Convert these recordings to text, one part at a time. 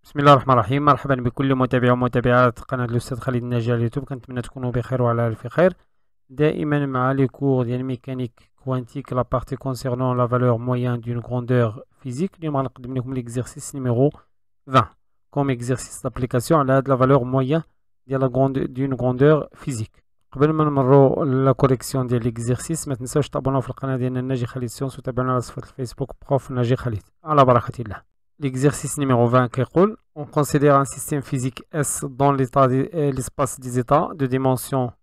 بسم الله الرحمن الرحيم. مرحبا بكل متابعي ومتابعات قناة الأستاذ خالد الناجي على اليوتيوب. كنتمنى تكونوا بخير وعلى ألف خير. دائما مع لي كور ديال ميكانيك كوانتيك لا بارتي كونسيرنون لا فالور موين دون غروندور فيزيك. اليوم غنقدم لكم ليكزيرسيس نيميرو 20 كوم اكزيرسيس دابليكاسيون على هاد لا فالور موين ديال دون غروندور فيزيك. قبل ما نمروا لا كوريكسيون ديال ليكزيرسيس ما تنساوش تابوناو في القناة ديالنا الناجي خالد سيونس وتابعونا على صفحة الفيسبوك بروف ناجي خالد. على بركة الله. L'exercice numéro 20 qui roule, on considère un système physique S dans l'espace des états de dimension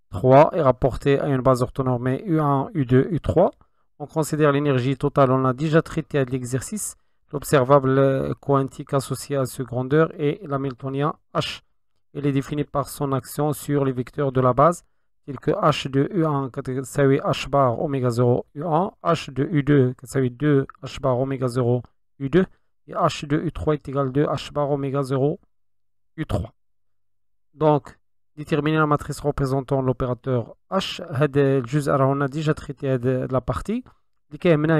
3 et rapporté à une base orthonormée U1, U2, U3. On considère l'énergie totale, on a déjà traité à l'exercice, l'observable quantique associé à ce grandeur est l'hamiltonien H. Il est défini par son action sur les vecteurs de la base, tels que H de U1 ça H bar oméga 0 U1, H de U2 ça 2 H bar oméga 0 U2. Et H de U3 est égal à 2 H bar oméga 0 U3. Donc, déterminer la matrice représentant l'opérateur H. On a déjà traité de la partie. Il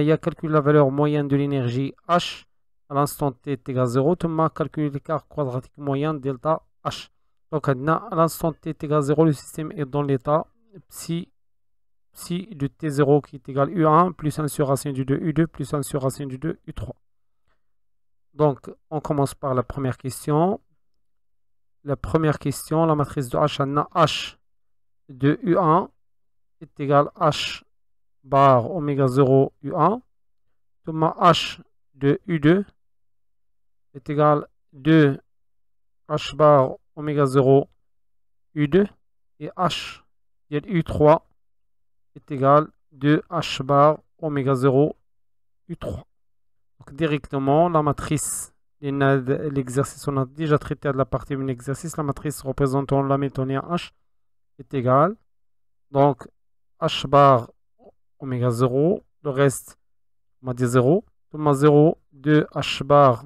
y a calculer la valeur moyenne de l'énergie H à l'instant t est égal à 0. Tu m'as calculé l'écart quadratique moyen delta H. Donc, à l'instant t est égal à 0, le système est dans l'état psi de T0 qui est égal à U1 plus 1 sur racine du 2 U2 plus 1 sur racine du 2 U3. Donc, on commence par la première question. La première question, la matrice de H, H de U1 est égal à H bar oméga 0 U1. H de U2 est égal à 2 H bar oméga 0 U2. Et H de U3 est égal à 2 H bar oméga 0 U3. Donc directement, la matrice, l'exercice, on a déjà traité de la partie de l'exercice, la matrice représentant l'hamiltonien H est égale. Donc, H bar oméga 0, le reste, on va dire 0. Thomas 0, 2 H bar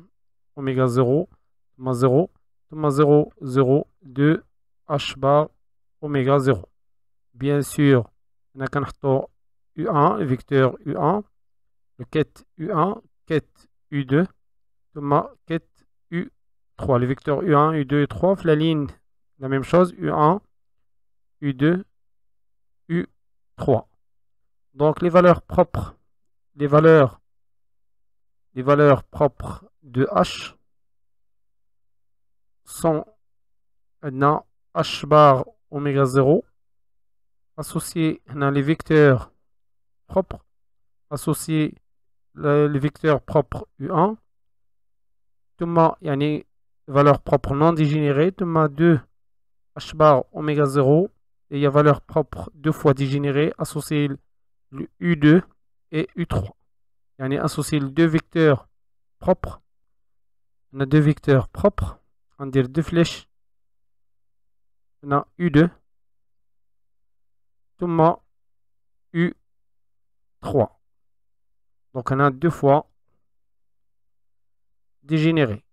oméga 0, Thomas 0, Thomas 0, 0, 2 H bar oméga 0. Bien sûr, on a qu'un U1, le vecteur U1, le quête U1, quête U2, Thomas quête U3. Les vecteurs U1, U2 et 3, la ligne, la même chose, U1, U2, U3. Donc les valeurs propres, les valeurs propres de H sont H bar oméga 0 associé à les vecteurs propres associés les vecteurs propres U1, Thomas yani valeur propre non dégénérée, Thomas 2 H bar oméga 0 et il y a valeur propre deux fois dégénérée associé le U2 et U3. Yani associé les deux vecteurs propres. On a deux vecteurs propres, on dit deux flèches. On a U2, Thomas U3. Donc on a deux fois dégénéré.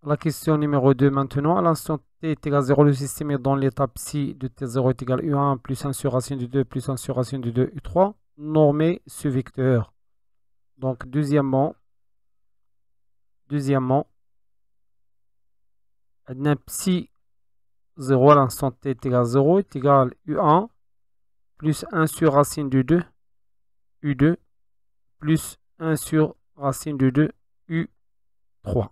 La question numéro 2 maintenant. À l'instant t est égal à 0, le système est dans l'état psi de t0 est égal à U1 plus 1 sur racine du 2 plus 1 sur racine du 2 U3. Normez ce vecteur. Donc deuxièmement, psi 0 à l'instant t est égal à 0 est égal à U1 plus 1 sur racine du 2 U2 plus 1 sur racine du 2 U3.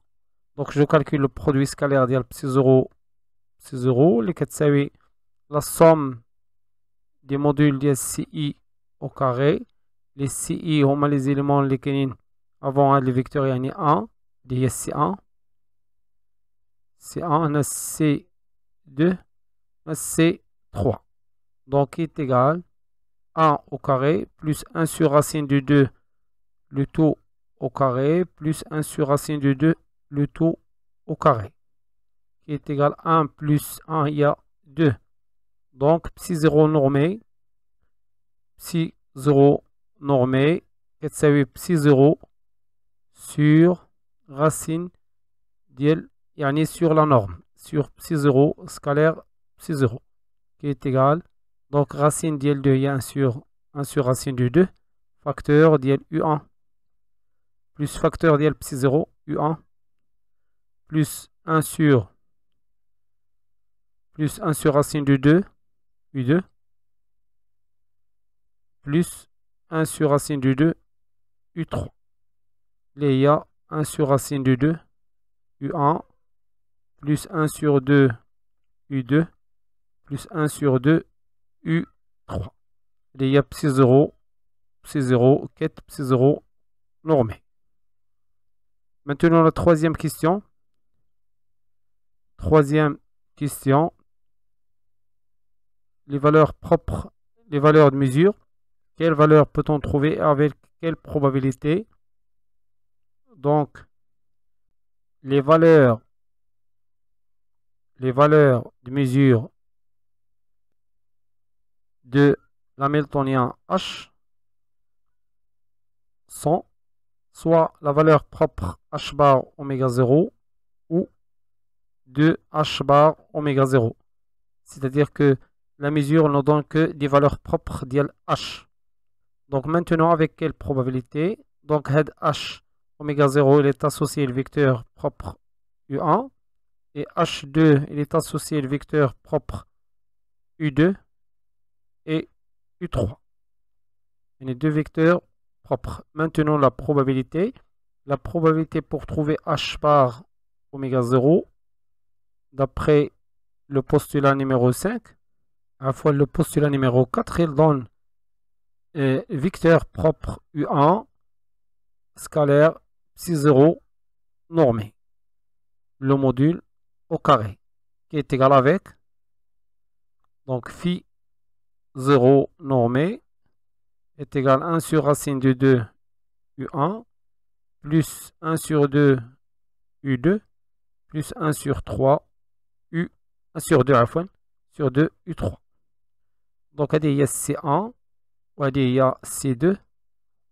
Donc je calcule le produit scalaire de psi 0, les 4 la somme des modules de CI au carré. Les CI ont les éléments les canines avant les vecteurs il y a 1, des C1, on a C2, on a C3. Donc il est égal à 1 au carré plus 1 sur racine du 2 le tout au carré plus 1 sur racine du 2 le tout au carré qui est égal à 1 plus 1 il y a 2. Donc psi 0 normé, psi 0 normé, psi 0 sur racine diel yani sur la norme sur psi 0 scalaire psi 0 qui est égal donc racine diel 2 il y a 1 sur racine du 2 facteur diel U1 plus facteur ديال psi 0 U1 plus 1 sur racine de 2 U2 plus 1 sur racine de 2 U3 اللي هي 1 sur racine de 2 U1 plus 1 sur 2 U2 plus 1 sur 2 U3 اللي هي psi 0 quête psi 0 normée. Maintenant la troisième question. Troisième question. Les valeurs propres, les valeurs de mesure. Quelle valeur peut-on trouver avec quelle probabilité? Donc, les valeurs de mesure de l'hamiltonien H sont soit la valeur propre H bar oméga 0 ou de H bar oméga 0. C'est-à-dire que la mesure ne donne que des valeurs propres d'H. Donc maintenant, avec quelle probabilité? Donc H oméga 0 il est associé au vecteur propre U1 et H2 il est associé au vecteur propre U2 et U3. Il y a deux vecteurs propres. Maintenant la probabilité. La probabilité pour trouver H bar oméga 0 d'après le postulat numéro 5, à la fois le postulat numéro 4, il donne vecteur propre U1 scalaire psi 0 normé. Le module au carré qui est égal avec donc phi 0 normé est égal à 1 sur racine de 2 U1 plus 1 sur 2 U2 plus 1 sur 3 U 1 sur 2 عفوا sur 2 U3. Donc هذه هي C1 وهذه هي C2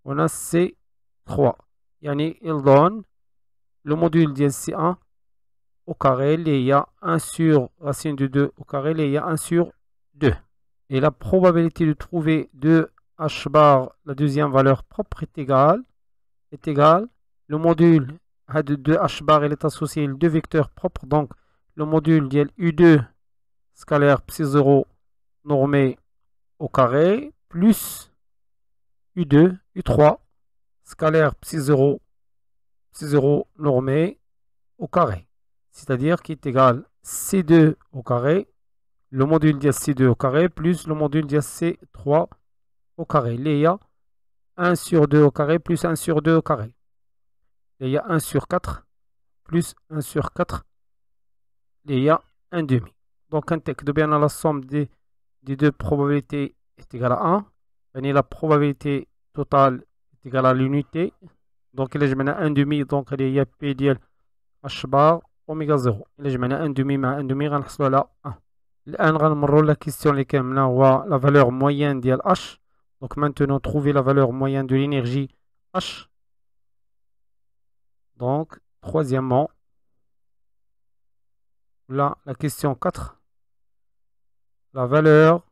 وهنا C3. يعني il donne le module ديال C1 au carré اللي هي 1 sur racine de 2 au carré اللي هي 1 sur 2. Et la probabilité de trouver 2 H bar, la deuxième valeur propre, est égale. Le module de 2 H bar il est associé aux deux vecteurs propres. Donc le module de U2 scalaire psi 0 normé au carré plus U2, U3 scalaire psi 0 normé au carré. C'est-à-dire qu'il est égal C2 au carré, le module de C2 au carré plus le module de C3 au carré. Il y a 1 sur 2 au carré plus 1 sur 2 au carré. Il y a 1 sur 4 plus 1 sur 4. Il y a 1 demi. Donc, de bien la somme des deux probabilités est égale à 1. Et la probabilité totale est égale à l'unité. Donc, il y a 1 demi. Donc, il y a P de H bar oméga 0. Il y a 1 demi مع 1 demi. غنحصلوا على 1. الآن غنمروا la question اللي كاملة هو la valeur moyenne ديال H. Donc maintenant, trouver la valeur moyenne de l'énergie H. Donc, troisièmement, là, la question 4. La valeur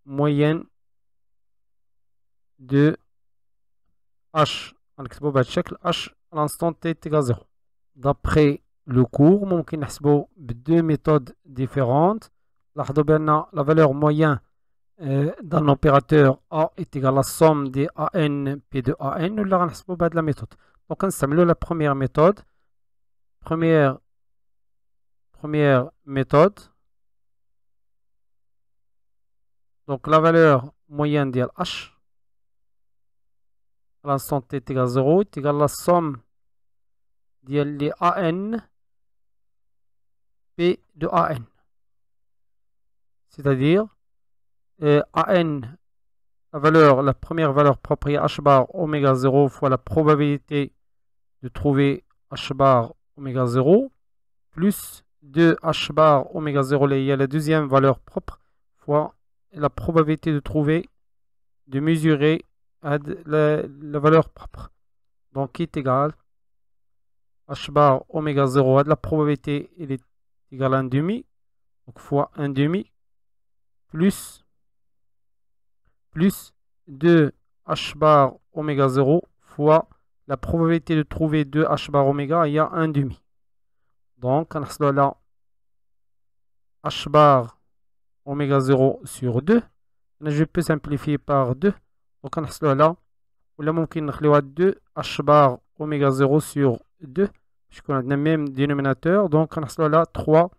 moyenne de H. H à l'instant T est égal à 0. D'après le cours, ممكن نحسبوا deux méthodes différentes. لاحظوا بأن la valeur moyenne dans l'opérateur A est égal à la somme des AN P de AN. Nous allons utiliser la méthode. Donc, on va la première méthode. Première méthode. Donc, la valeur moyenne de H à l'instant T est égal à 0 est égal à la somme des AN P de AN. C'est-à-dire AN, la première valeur propre est H bar oméga 0 fois la probabilité de trouver H bar oméga 0 plus 2 H bar oméga 0, il y a la deuxième valeur propre fois la probabilité de trouver, de mesurer la valeur propre. Donc qui est égal H bar oméga 0, la probabilité elle est égale à 1 demi, donc fois 1 demi plus 2 H bar oméga 0 fois la probabilité de trouver 2 h bar oméga, il y a 1 demi. Donc, on a là h bar oméga 0 sur 2. Je peux simplifier par 2. Donc, on a là, ou ممكن نخليوها 2 h bar oméga 0 sur 2. Puisqu'on a le même dénominateur. Donc, on a là 3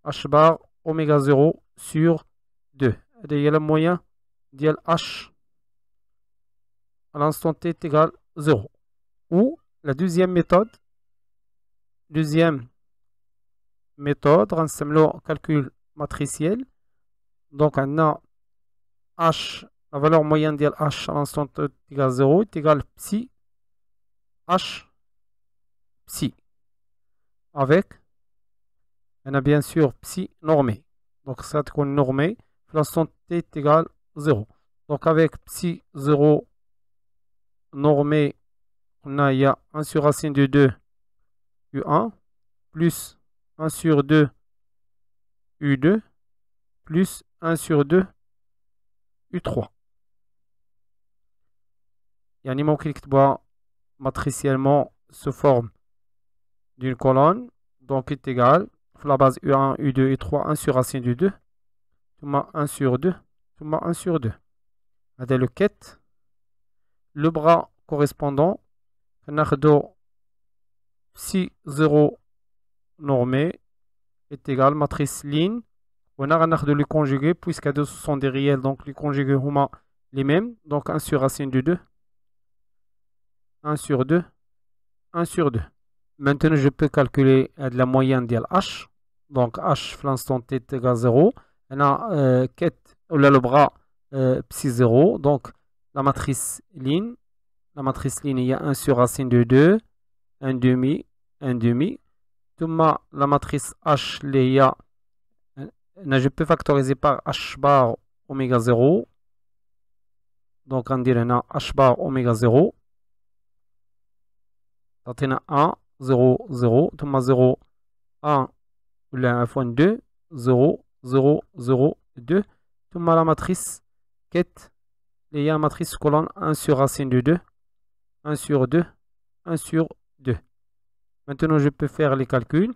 h bar oméga 0 sur 2. Il y a le moyen de h à l'instant t est égal 0. Ou la deuxième méthode, on a calcul matriciel. Donc, on a h, la valeur moyenne de h à l'instant t est égal 0, est égal psi h psi. Avec, on a bien sûr psi normé. Donc, ça va normé, l'instant t est égal 0. Donc, avec psi 0 normé, on a, il y a 1 sur racine de 2 U1 plus 1 sur 2 U2 plus 1 sur 2 U3. Il y a un mot qui est matriciellement sous forme d'une colonne. Donc, est égal à la base U1, U2, U3, 1 sur racine de 2. 1 sur 2. 1 sur 2. C'est le quête. Le bras correspondant. On a psi 0 normé est égal matrice ligne. On a le conjugué puisque deux sont des réels. Donc, les conjugués sont les mêmes. Donc, 1 sur racine de 2. 1 sur 2. 1 sur 2. Maintenant, je peux calculer la moyenne de h. Donc, h, l'instant t est égal à 0. On a le bras psi 0. Donc, la matrice ligne. La matrice ligne, il y a 1 sur racine de 2. 1 demi. 1 demi. La matrice h, il y a, je peux factoriser par h bar oméga 0. Donc, on dirait h bar oméga 0. Donc, on a 1. 0, 0, 0, 1, ou la 1 fois 2, 0, 0, 0, 2. La matrice quête, il y a une matrice colonne 1 sur racine de 2, 1 sur 2, 1 sur 2. Maintenant, je peux faire les calculs.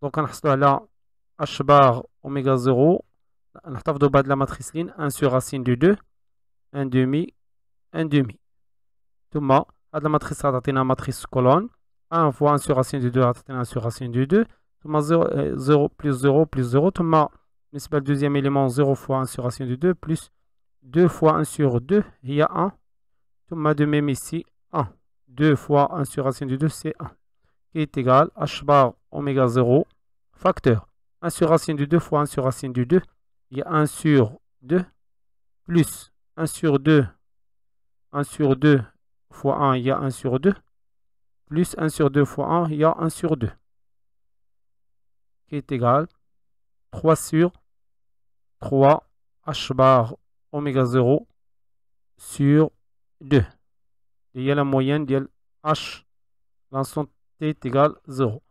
Donc, on a là h bar oméga 0, on a de bas de la matrice ligne, 1 sur racine de 2, 1 demi, 1 demi. La matrice a une matrice colonne. 1 fois 1 sur racine de 2, 1 sur racine de 2. 0 plus 0 plus 0. Le deuxième élément, 0 fois 1 sur racine de 2 plus 2 fois 1 sur 2. Il y a 1. De même ici, 1. 2 fois 1 sur racine de 2, c'est 1. Qui est égal à h bar oméga 0 facteur. 1 sur racine de 2 fois 1 sur racine de 2. Il y a 1 sur 2 plus 1 sur 2. 1 sur 2 fois 1, il y a 1 sur 2. Plus 1 sur 2 fois 1, il y a 1 sur 2. Qui est égal 3 sur 3 h bar oméga 0 sur 2. Il y a la moyenne de h, l'ensemble t est égal 0.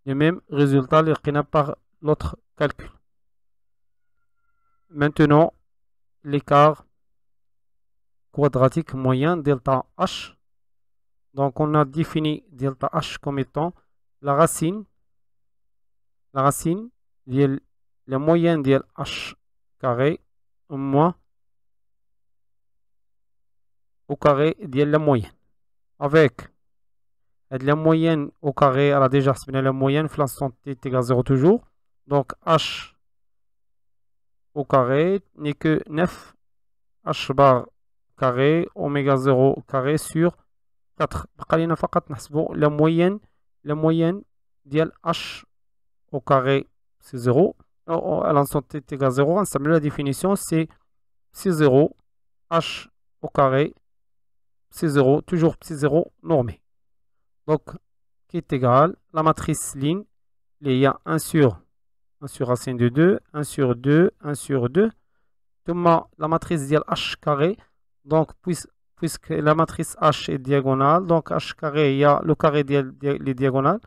Le même résultat qu'on a par l'autre calcul. Maintenant, l'écart quadratique moyen delta h. Donc, on a défini delta h comme étant la racine de la moyenne de h carré moins au carré de la moyenne. Avec la moyenne au carré, elle a déjà exprimé la moyenne, l'instant t est égal à 0 toujours. Donc, h au carré n'est que 9 h bar carré oméga 0 carré sur 4. La moyenne de h au carré, c'est 0. À l'instant t est égal à 0. La définition, c'est 0 h au carré, c'est 0, toujours c'est 0 normé. Donc, qui est égal, la matrice ligne, il y a 1 sur racine de 2, 1 sur 2, 1 sur 2. La matrice de h carré, donc puisque la matrice h est diagonale, donc h carré, il y a le carré des diagonales.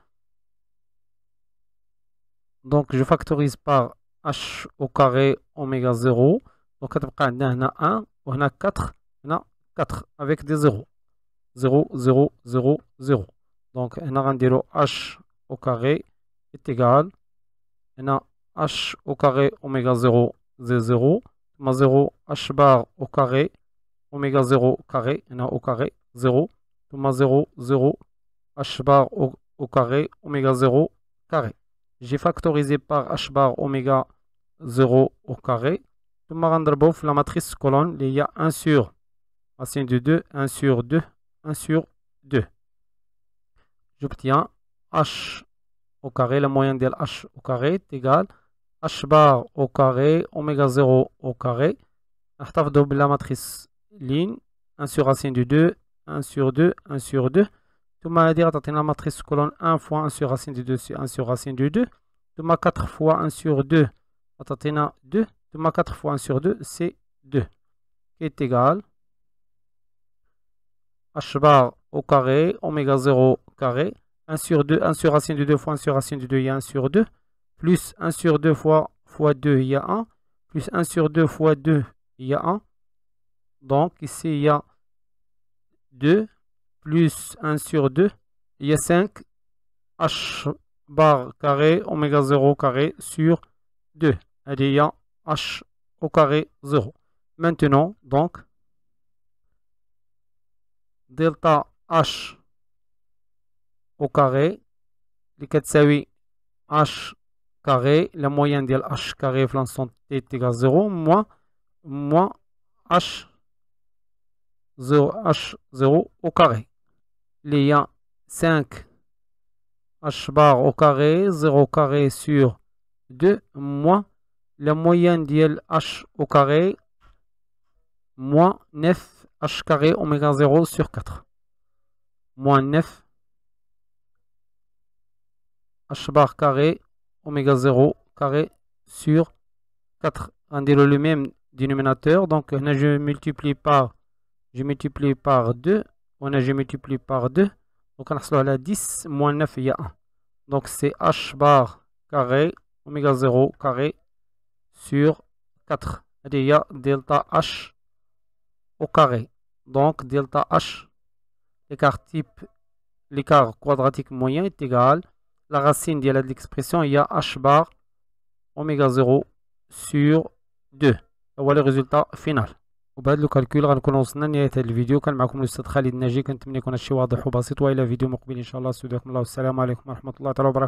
Donc je factorise par h au carré oméga 0. Donc on a 1, on a 4, on a 4 avec des 0. 0 0 0 0. Donc هنا غنديرو h au carré est égal هنا h au carré oméga 0 c'est 0 ثم 0 h bar au carré oméga 0 carré هنا au carré 0 ثم 0 0 h bar au carré oméga 0 carré. J'ai factorisé par h bar oméga 0 au carré. ثم غنضربو في la matrice colonne اللي هي 1 sur racine de 2 1 sur 2 1 sur 2. J'obtiens h au carré, la moyenne de h au carré est égal h bar au carré oméga 0 au carré. نحتفظوا بلا matrice ligne 1 sur racine de 2 1 sur 2 1 sur 2. ثم هذه غتعطينا matrice colonne 1 fois 1 sur racine de 2 c'est 1 sur racine de 2. ثم 4 fois 1 sur 2 غتعطينا 2. ثم 4 fois 1 sur 2 c'est 2 qui est égal h bar au carré oméga 0 carré 1 sur 2 1 sur racine de 2 fois 1 sur racine de 2 il y a 1 sur 2 plus 1 sur 2 fois 2 il y a 1 plus 1 sur 2 fois 2 il y a 1. Donc ici il y a 2 plus 1 sur 2 il y a 5 h bar carré oméga 0 carré sur 2. Il y a h au carré 0. Maintenant donc delta h au carré اللي كتساوي h carré la moyenne ديال h carré في l'ensemble est égal 0 moins h 0 au carré. Il y a 5 h bar au carré 0 carré sur 2 moins la moyenne ديال h au carré moins 9 h carré oméga 0 sur 4 moins 9 h bar carré oméga 0 carré sur 4. On dit le même dénominateur, donc là je multiplie par 2, on a je multiplie par 2, donc on a 10 moins 9 il y a 1. Donc c'est h bar carré oméga 0 carré sur 4. Il y a delta h au carré. Donc delta h, l'écart quadratique moyen est égal la racine de l'expression il y a h bar oméga 0 sur 2. Voilà le résultat final. وبهذا الكالكول غنكون وصلنا لنهاية هذا الفيديو. كان معكم الأستاذ خالد الناجي، كنتمنى يكون هادشي واضح وبسيط، وإلى فيديو مقبل إن شاء الله. استودعكم الله والسلام عليكم ورحمة الله تعالى وبركاته.